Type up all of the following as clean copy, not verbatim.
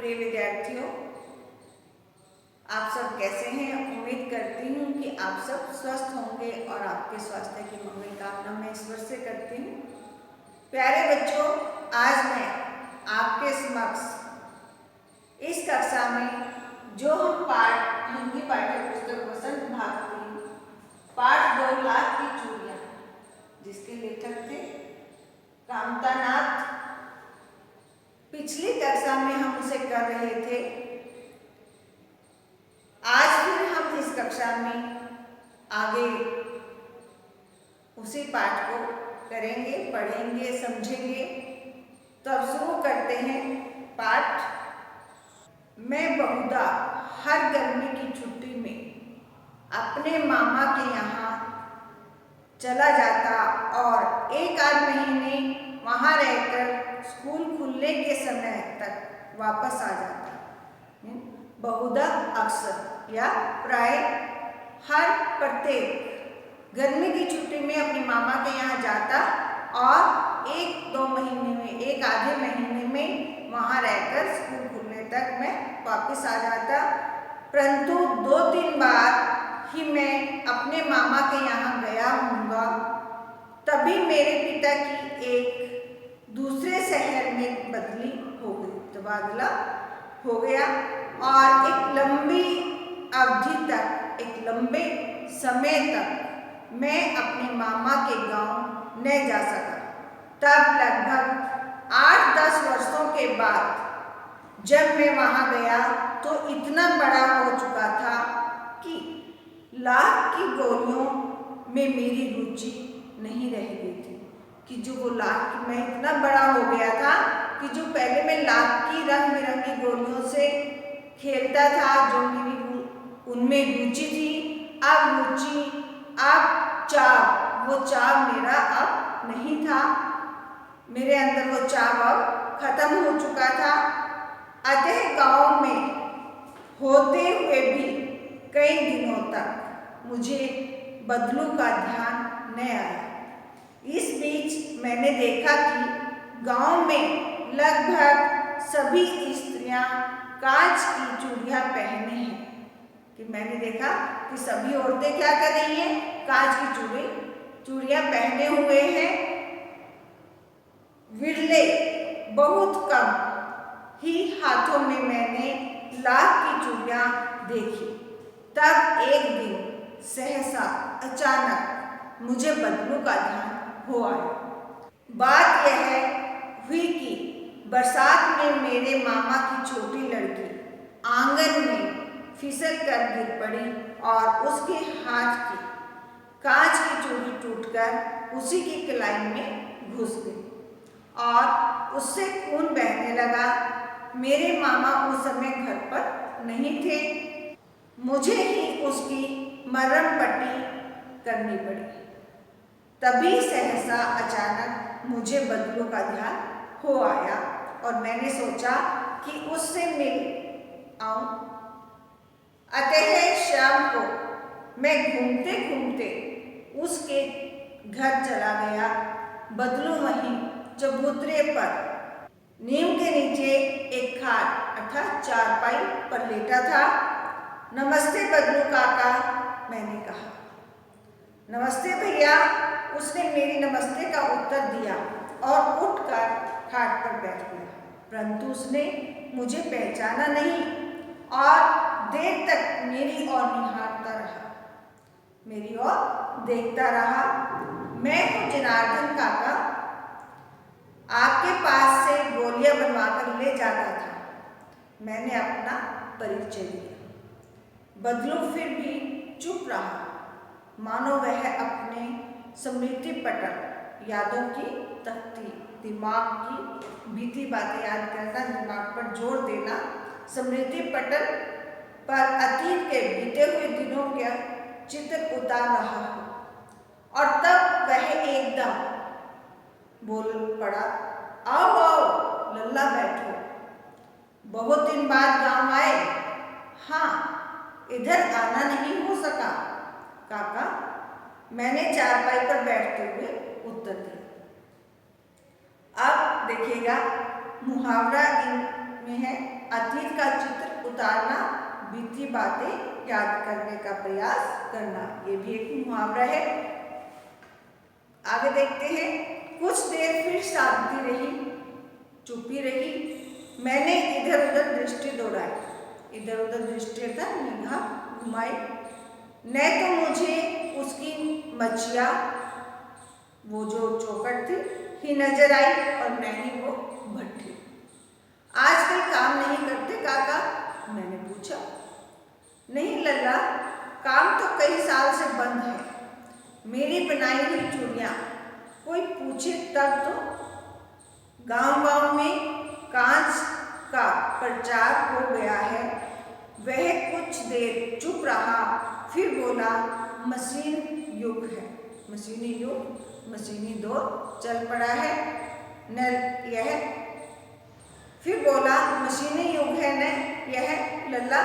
प्रिय विद्यार्थियों, आप सब कैसे हैं। उम्मीद करती हूँ कि आप सब स्वस्थ होंगे और आपके स्वास्थ्य की मंगल कामना मैं ईश्वर से करती हूँ। प्यारे बच्चों, आज मैं आपके समक्ष इस कक्षा में जो हम पाठ हिंदी पाठ्य पुस्तक वसंत भाग 3 पाठ 2 लाख की चूड़ियाँ, जिसके लेखक थे कामतानाथ, पिछली कक्षा में हम उसे कर रहे थे। आज फिर हम इस कक्षा में आगे उसी पाठ को करेंगे, पढ़ेंगे, समझेंगे। तो अब शुरू करते हैं पाठ। मैं बहुधा हर गर्मी की छुट्टी में अपने मामा के यहाँ चला जाता और एक आध महीने वहाँ रहकर स्कूल खुलने के समय तक वापस आ जाता। बहुधा अक्सर या प्राय हर प्रत्येक गर्मी की छुट्टी में अपने मामा के यहाँ जाता और एक आधे महीने में वहाँ रहकर स्कूल खुलने तक मैं वापस आ जाता। परंतु 2-3 बार ही मैं अपने मामा के यहाँ गया हूँगा। तभी मेरे पिता की एक दूसरे शहर में बदली हो गई, तबादला हो गया और एक लंबी अवधि तक, एक लंबे समय तक मैं अपने मामा के गांव न जा सका। तब लगभग 8-10 वर्षों के बाद जब मैं वहाँ गया तो इतना बड़ा हो चुका था कि लाख की गोलियों में मेरी रुचि नहीं रह गई थी। कि जो वो लाख, मैं इतना बड़ा हो गया था कि जो पहले मैं लाख की रंग बिरंगी गोलियों से खेलता था, जो मेरी उनमें रुचि थी, अब चाव, वो चाव मेरा अब नहीं था। मेरे अंदर वो चाव अब खत्म हो चुका था। अतः गांव में होते हुए भी कई दिनों तक मुझे बदलू का ध्यान न आया। इस बीच मैंने देखा कि गांव में लगभग सभी स्त्रियां कांच की चूड़ियाँ पहने हैं। कि मैंने देखा कि सभी औरतें क्या कर रही हैं, कांच की चूड़ियाँ पहने हुए हैं। विरले, बहुत कम ही हाथों में मैंने लाख की चूड़ियाँ देखी। तब एक दिन सहसा अचानक मुझे बदलू का ध्यान हो आया। बात यह हुई कि बरसात में मेरे मामा की छोटी लड़की आंगन में फिसल कर गिर पड़ी और उसके हाथ की कांच की चूड़ी टूटकर उसी की कलाई में घुस गई और उससे खून बहने लगा। मेरे मामा उस समय घर पर नहीं थे। मुझे ही उसकी मरहम पट्टी करनी पड़ी। तभी सहसा अचानक मुझे बदलू का ध्यान हो आया और मैंने सोचा कि उससे मिल आऊं। अतः शाम को मैं घूमते घूमते उसके घर चला गया। बदलू वहीं चबूतरे पर नीम के नीचे एक खाट अर्थात चारपाई पर लेटा था। नमस्ते बदलू काका, मैंने कहा। नमस्ते भैया, उसने मेरी नमस्ते का उत्तर दिया और उठकर खाट पर बैठ गया। परंतु उसने मुझे पहचाना नहीं और देर तक मेरी ओर निहारता रहा, मेरी ओर देखता रहा। मैं हूँ जनार्दन काका, आपके पास से गोलियां बनवा कर ले जाता था। मैंने अपना परिचय दिया। बदलू फिर भी चुप रहा, मानो वह अपने स्मृति पटल, यादों की तख्ती, दिमाग की बीती बातें याद करना, दिमाग पर जोर देना, स्मृति पटल पर अतीत के बीते हुए दिनों के चित्र उतार रहा हो। और तब वह एकदम बोल पड़ा, आओ आओ लल्ला, बैठो। बहुत दिन बाद गांव आए? हाँ, इधर आना नहीं हो सका काका, मैंने चारपाई पर बैठते हुए उत्तर दिया। अब देखिएगा, मुहावरा में है अतीत का चित्र उतारना, बीती बातें याद करने का प्रयास करना। ये भी एक मुहावरा है। आगे देखते हैं। कुछ देर फिर शांति रही, चुप्पी रही। मैंने इधर उधर दृष्टि दौड़ाई। इधर उधर दृष्टि था निगाह घुमाई। न तो मुझे उसकी मचिया, वो जो चौखट थी, ही नजर आई और न ही वो भट्ठी। आजकल काम नहीं करते काका? मैंने पूछा। नहीं लल्ला, काम तो कई साल से बंद है। मेरी बनाई हुई चूड़ियाँ कोई पूछे तब तो। गांव-गांव में कांच का प्रचार हो गया है। वह कुछ देर चुप रहा, फिर बोला, मशीन युग है। मशीनी युग, मशीनी दौर चल पड़ा है न यह। फिर बोला, मशीनी युग है न यह लल्ला,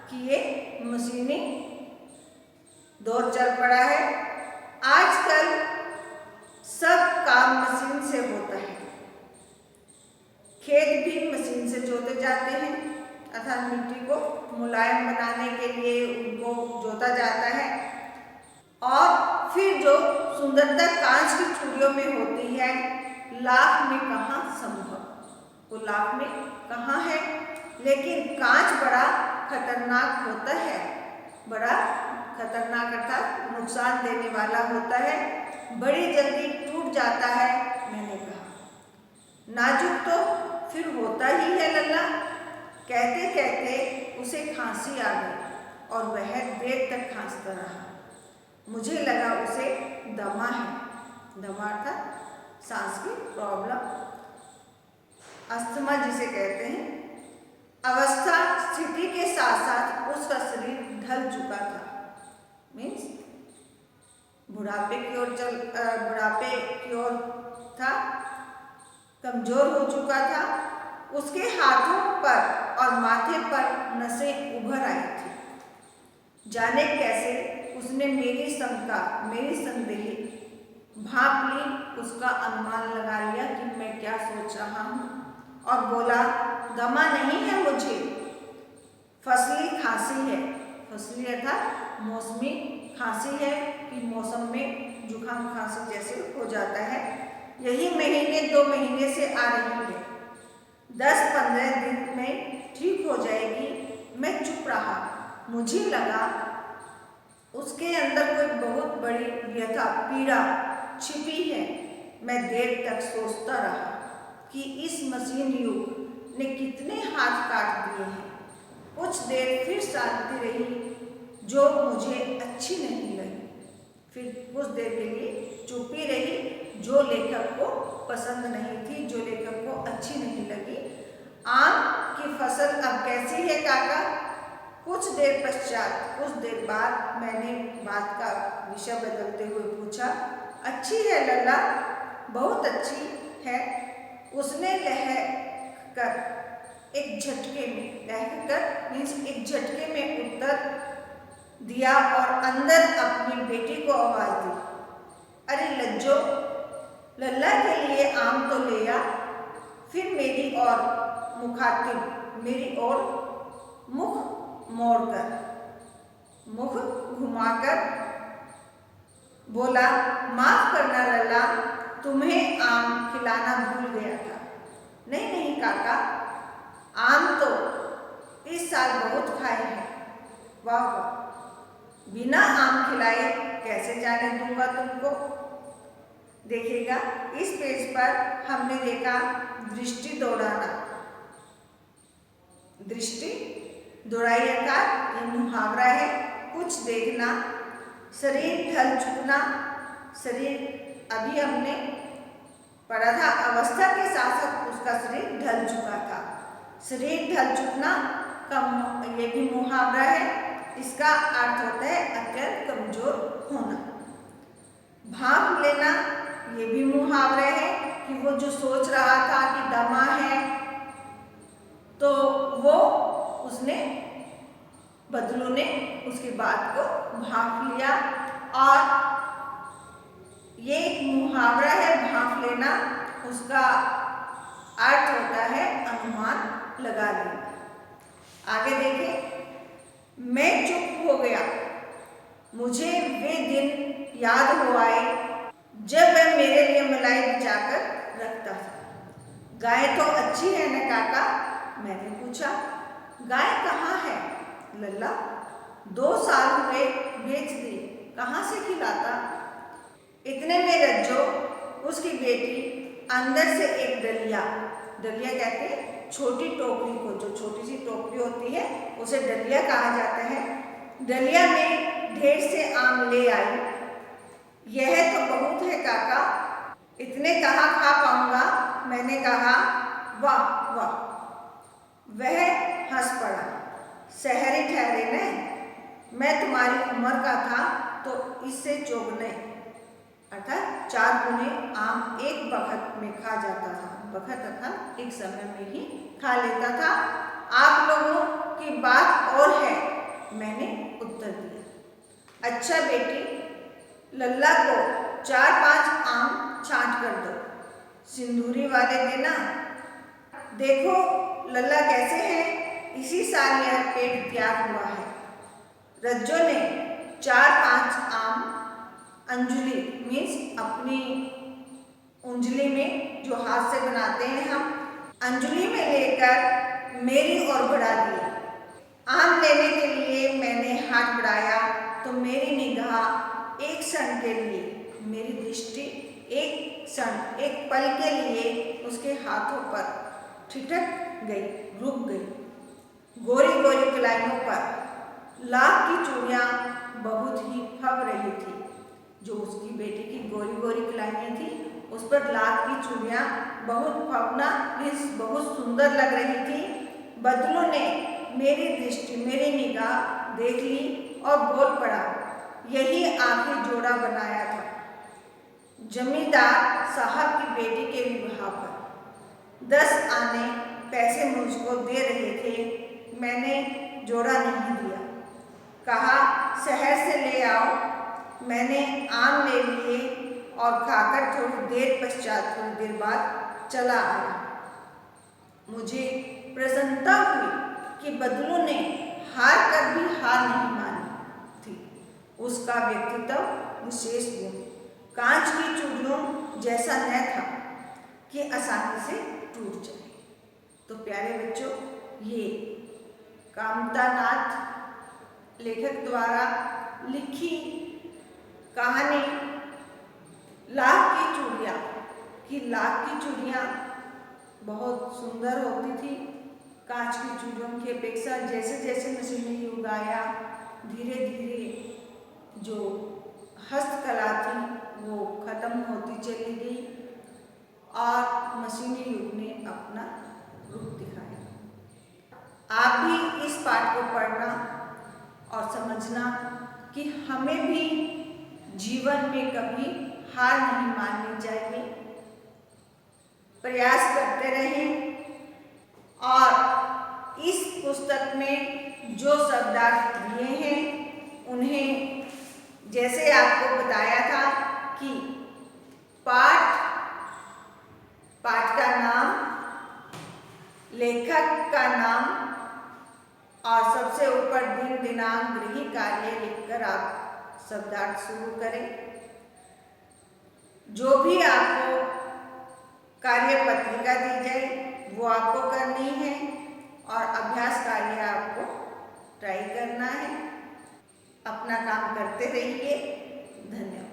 कि ये मशीनी दौर चल पड़ा है। आजकल सब काम मशीन से होता है। खेत भी मशीन से जोते जाते हैं, अर्थात मिट्टी को मुलायम बनाने के लिए उनको जोता जाता है। और फिर जो सुंदरता कांच की चूड़ियों में होती है, लाख में कहाँ संभव, वो लाख में कहाँ है। लेकिन कांच बड़ा खतरनाक होता है, बड़ा खतरनाक अर्थात नुकसान देने वाला होता है, बड़ी जल्दी टूट जाता है। मैंने कहा, नाजुक तो फिर होता ही है लल्ला। कहते कहते उसे खांसी आ गई और वह देर तक खांसता रहा। मुझे लगा उसे दमा है। दमा अर्थात सांस की प्रॉब्लम, अस्थमा जिसे कहते हैं। अवस्था स्थिति के साथ साथ उसका शरीर ढल चुका था, मीन्स बुढ़ापे की ओर था, कमजोर हो चुका था। उसके हाथों पर और माथे पर नसें उभर आई थी। जाने कैसे उसने मेरी शंका, मेरी संदेह भांप ली, उसका अनुमान लगा लिया कि मैं क्या सोच रहा हूँ, और बोला, दमा नहीं है मुझे, फसली खांसी है। फसली अर्थात मौसमी खांसी है कि मौसम में जुकाम खांसी जैसे हो जाता है। यही महीने 2 महीने से आ रही है। 10-15 दिन में ठीक हो जाएगी। मैं चुप रहा। मुझे लगा उसके अंदर कोई बहुत बड़ी व्यथा, पीड़ा छिपी है। मैं देर तक सोचता रहा कि इस मशीन युग ने कितने हाथ काट दिए हैं। कुछ देर फिर शांति रही, जो मुझे अच्छी नहीं लगी। फिर कुछ देर के लिए चुप्पी रही, जो लेखक को पसंद नहीं थी, जो लेखक को अच्छी नहीं लगी। आम की फसल अब कैसी है काका? कुछ देर पश्चात, कुछ देर बाद मैंने बात का विषय बदलते हुए पूछा। अच्छी है लल्ला, बहुत अच्छी है। उसने लहकर एक झटके में, लहकर मीन्स एक झटके में उत्तर दिया और अंदर अपनी बेटी को आवाज दी। अरे लज्जो, लल्ला के लिए आम तो ले आ। फिर मेरी ओर मुखातिब, मेरी ओर मुख मोड़कर, मुख घुमाकर बोला, माफ करना लल्ला, तुम्हें आम खिलाना भूल गया था। नहीं नहीं काका, आम तो इस साल बहुत खाए हैं। वाह वाह, बिना आम खिलाए कैसे जाने दूंगा तुमको। देखिएगा, इस पेज पर हमने देखा दृष्टि दौड़ाना। दृष्टि दौड़ाई अर्थात ये मुहावरा है। कुछ देखना, शरीर ढल चुकना। शरीर अभी हमने पढ़ा था, अवस्था के साथ साथ उसका शरीर ढल चुका था। शरीर ढल चुकना का ये भी मुहावरा है। इसका अर्थ होता है अत्यंत कमजोर होना। भांप लेना, ये भी मुहावरा है कि वो जो सोच रहा था कि दमा है, तो वो उसने, बदलू ने उसकी बात को भांप लिया। और ये एक मुहावरा है भांप लेना, उसका अर्थ होता है अनुमान लगा लें। आगे देखें। मैं चुप हो गया, मुझे वे दिन याद हो आए जब वह मेरे लिए मलाई बिछाकर रखता था। गाय तो अच्छी है न काका? मैंने पूछा। गाय कहाँ है लल्ला? 2 साल हुए बेच दी, कहाँ से खिलाता? इतने में रज्जो, उसकी बेटी, अंदर से एक डलिया, डलिया कहते हैं छोटी टोकरी को, जो छोटी सी टोकरी होती है उसे डलिया कहा जाता है, डलिया में ढेर से आम ले आई। यह तो बहुत है काका, इतने कहाँ खा पाऊंगा? मैंने कहा। वाह वाह। वह हंस पड़ा। शहरी ठहरे न, मैं तुम्हारी उम्र का था तो इससे चौगुने, अर्थात 4 गुने आम एक बखत में खा जाता था। बखत अर्थात एक समय में ही खा लेता था। आप लोगों की बात और है, मैंने उत्तर दिया। अच्छा बेटी, लल्ला को 4-5 आम छांट कर दो, सिंदूरी वाले देना। देखो लल्ला कैसे है, इसी साल यह पेट तैयार हुआ है। रज्जो ने 4-5 आम अंजुली मीन्स अपनी उंजली में, जो हाथ से बनाते हैं हम, अंजुली में लेकर मेरी ओर बढ़ा दिए। आम लेने के लिए मैंने हाथ बढ़ाया तो मेरी निगाह एक क्षण के लिए, मेरी दृष्टि एक क्षण, एक पल के लिए उसके हाथों पर ठिठक गई, रुक गई। गोरी गोरी कलाइयों पर लाख की चूड़ियाँ बहुत ही फब रही थी। जो उसकी बेटी की गोरी गोरी कलाइयाँ थी उस पर लाख की चूड़ियाँ बहुत फबना मीन्स बहुत सुंदर लग रही थी। बदलू ने मेरी दृष्टि, मेरी निगाह देख ली और बोल पड़ा, यही आखिरी जोड़ा बनाया था जमींदार साहब की बेटी के विवाह पर। 10 आने पैसे मुझको दे रहे थे, मैंने जोड़ा नहीं दिया। कहा शहर से ले आओ। मैंने आम ले लिए और खाकर थोड़ी देर बाद चला आया। मुझे प्रसन्नता हुई कि बदलू ने हार कर भी हार नहीं मानी थी। उसका व्यक्तित्व विशेष गुण कांच की चूड़ियों जैसा न था कि आसानी से टूट जाए। तो प्यारे बच्चों, ये कामतानाथ लेखक द्वारा लिखी कहानी लाख की चूड़ियाँ कि लाख की चूड़ियाँ बहुत सुंदर होती थी। कांच की चूड़ियों की अपेक्षा जैसे जैसे मशीनी युग आया, धीरे धीरे जो हस्तकला थी वो खत्म होती चली गई और मशीनी युग ने अपना रूप दिखाया। आप भी इस पाठ को पढ़ना और समझना कि हमें भी जीवन में कभी हार नहीं माननी चाहिए, प्रयास करते रहें। और इस पुस्तक में जो शब्दार्थ दिए हैं उन्हें, जैसे आपको बताया था कि पाठ का नाम, लेखक का नाम और सबसे ऊपर दिन दिनांक गृह कार्य लिखकर आप शब्दार्थ शुरू करें। जो भी आपको कार्य पत्रिका दी जाए वो आपको करनी है और अभ्यास कार्य आपको ट्राई करना है। अपना काम करते रहिए। धन्यवाद।